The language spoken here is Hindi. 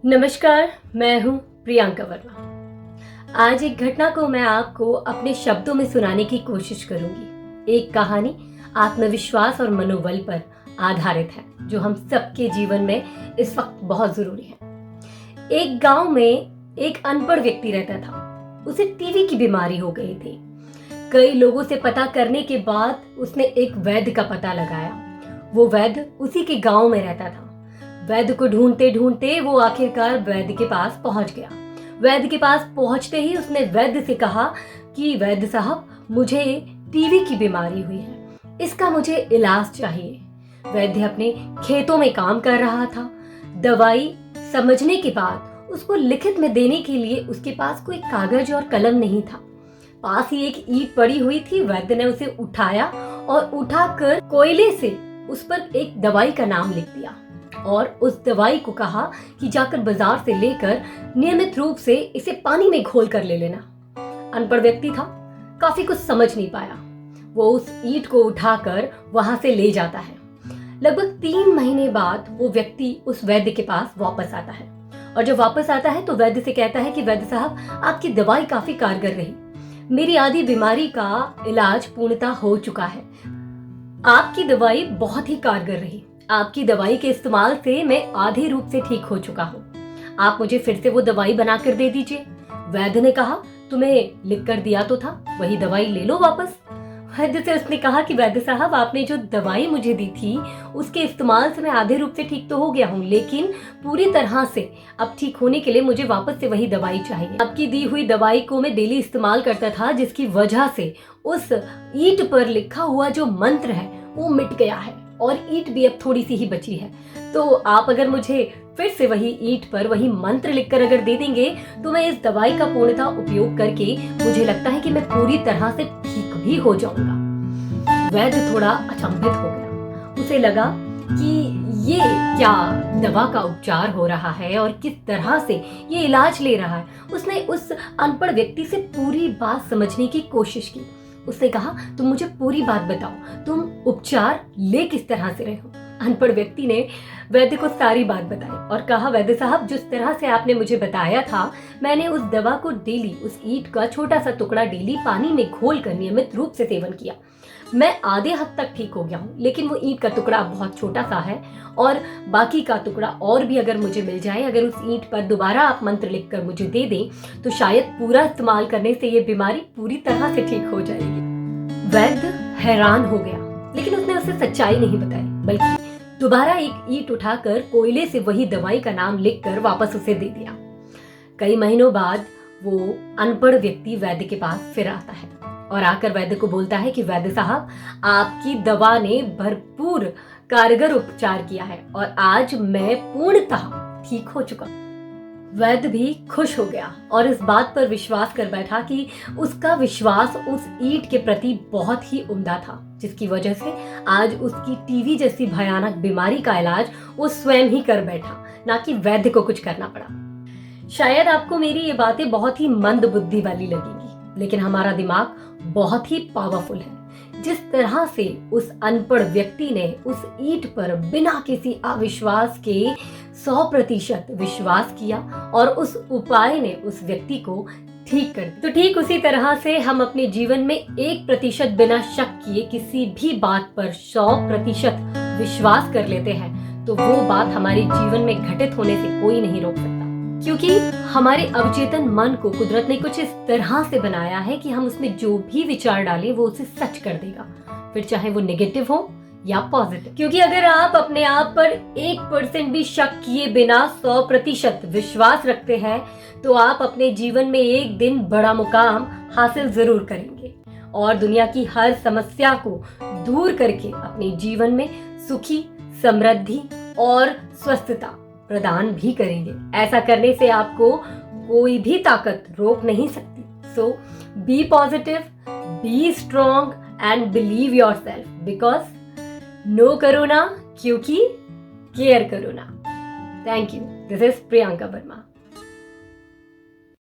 नमस्कार, मैं हूँ प्रियंका वर्मा। आज एक घटना को मैं आपको अपने शब्दों में सुनाने की कोशिश करूंगी। एक कहानी आत्मविश्वास और मनोबल पर आधारित है, जो हम सबके जीवन में इस वक्त बहुत जरूरी है। एक गांव में एक अनपढ़ व्यक्ति रहता था। उसे टीबी की बीमारी हो गई थी। कई लोगों से पता करने के बाद उसने एक वैद्य का पता लगाया। वो वैद्य उसी के गांव में रहता था। वैद्य को ढूंढते ढूंढते वो आखिरकार वैद्य के पास पहुंच गया। वैद्य के पास पहुंचते ही उसने वैद्य से कहा कि वैद्य साहब, मुझे टीबी की बीमारी हुई है, इसका मुझे इलाज चाहिए। वैद्य अपने खेतों में काम कर रहा था। दवाई समझने के बाद उसको लिखित में देने के लिए उसके पास कोई कागज और कलम नहीं था। पास ही एक ईंट पड़ी हुई थी। वैद्य ने उसे उठाया और उठाकर कोयले से उस पर एक दवाई का नाम लिख दिया और उस दवाई को कहा कि जाकर बाजार से लेकर नियमित रूप से इसे पानी में घोल कर ले लेना। अनपढ़ व्यक्ति था, काफी कुछ समझ नहीं पाया। वो उस ईंट को उठाकर वहां से ले जाता है। लगभग 3 महीने बाद वो व्यक्ति उस वैद्य के पास वापस आता है और जब वापस आता है तो वैद्य से कहता है कि वैद्य साहब, आपकी दवाई काफी कारगर रही। मेरी आधी बीमारी का इलाज पूर्णतः हो चुका है। आपकी दवाई बहुत ही कारगर रही। आपकी दवाई के इस्तेमाल से मैं आधे रूप से ठीक हो चुका हूँ। आप मुझे फिर से वो दवाई बनाकर दे दीजिए। वैद्य ने कहा, तुम्हें लिख कर दिया तो था, वही दवाई ले लो वापस। वैद्य से उसने कहा कि वैद्य साहब, आपने जो दवाई मुझे दी थी उसके इस्तेमाल से मैं आधे रूप से ठीक तो हो गया हूँ, लेकिन पूरी तरह से अब ठीक होने के लिए मुझे वापस से वही दवाई चाहिए। आपकी दी हुई दवाई को मैं डेली इस्तेमाल करता था, जिसकी वजह से उस ईंट पर लिखा हुआ जो मंत्र है वो मिट गया है और ईंट भी अब थोड़ी सी ही बची है। तो आप अगर मुझे फिर से वही ईंट पर वही मंत्र लिखकर अगर दे देंगे तो मैं इस दवाई का पूर्णतः उपयोग करके मुझे लगता है कि मैं पूरी तरह से ठीक भी हो जाऊंगा। वैद्य थोड़ा अचंभित हो गया। उसे लगा कि ये क्या दवा का उपचार हो रहा है और किस तरह से ये इलाज ले रहा है। उसने उस अनपढ़ व्यक्ति से पूरी बात समझने की कोशिश की। उसने कहा, तुम मुझे पूरी बात बताओ, तुम उपचार ले किस तरह से रहे हो। अनपढ़ व्यक्ति ने वैद्य को सारी बात बताई और कहा, वैद्य साहब, जिस तरह से आपने मुझे बताया था, मैंने उस दवा को डेली, उस ईंट का छोटा सा टुकड़ा डेली पानी में घोल कर नियमित रूप से सेवन किया। मैं आधे हद तक ठीक हो गया हूँ, लेकिन वो ईंट का टुकड़ा बहुत छोटा सा है और बाकी का टुकड़ा और भी अगर मुझे मिल जाए, अगर उस ईंट पर दोबारा आप मंत्र लिखकर मुझे दे दें तो शायद पूरा इस्तेमाल करने से ये बीमारी पूरी तरह से ठीक हो जाएगी। वैद्य हैरान हो गया, लेकिन उसने उसे सच्चाई नहीं बताई, बल्कि दोबारा एक ईंट उठाकर कोयले से वही दवाई का नाम लिखकर वापस उसे दे दिया। कई महीनों बाद वो अनपढ़ व्यक्ति वैद्य के पास फिर आता है और आकर वैद्य को बोलता है कि वैद्य साहब, आपकी दवा ने भरपूर कारगर उपचार किया है और आज मैं पूर्णतः ठीक हो चुका। वैद्य भी खुश हो गया और इस बात पर विश्वास कर बैठा कि उसका विश्वास उस ईंट के प्रति बहुत ही उम्दा था, जिसकी वजह से आज उसकी टीबी जैसी भयानक बीमारी का इलाज वो स्वयं ही कर बैठा, ना कि वैद्य को कुछ करना पड़ा। शायद आपको मेरी ये बातें बहुत ही मंद बुद्धि वाली लगेंगी, लेकिन हमारा दिमाग बहुत ही पावरफुल है। जिस तरह से उस अनपढ़ व्यक्ति ने उस ईंट पर बिना किसी अविश्वास के 100% विश्वास किया और उस उपाय ने उस व्यक्ति को ठीक कर दिया, तो ठीक उसी तरह से हम अपने जीवन में 1% बिना शक किए किसी भी बात पर 100% विश्वास कर लेते हैं, तो वो बात हमारे जीवन में घटित होने से कोई नहीं रोक सकता। क्योंकि हमारे अवचेतन मन को कुदरत ने कुछ इस तरह से बनाया है कि हम उसमें जो भी विचार डालें वो उसे सच कर देगा, फिर चाहे वो नेगेटिव हो या पॉजिटिव। क्योंकि अगर आप अपने आप पर 1% भी शक किए बिना 100% विश्वास रखते हैं तो आप अपने जीवन में एक दिन बड़ा मुकाम हासिल जरूर करेंगे और दुनिया की हर समस्या को दूर करके अपने जीवन में सुखी, समृद्धि और स्वस्थता प्रदान भी करेंगे। ऐसा करने से आपको कोई भी ताकत रोक नहीं सकती। So be positive, be strong and believe yourself, because no corona, क्योंकि केयर करो ना। Thank you. This is Priyanka Verma.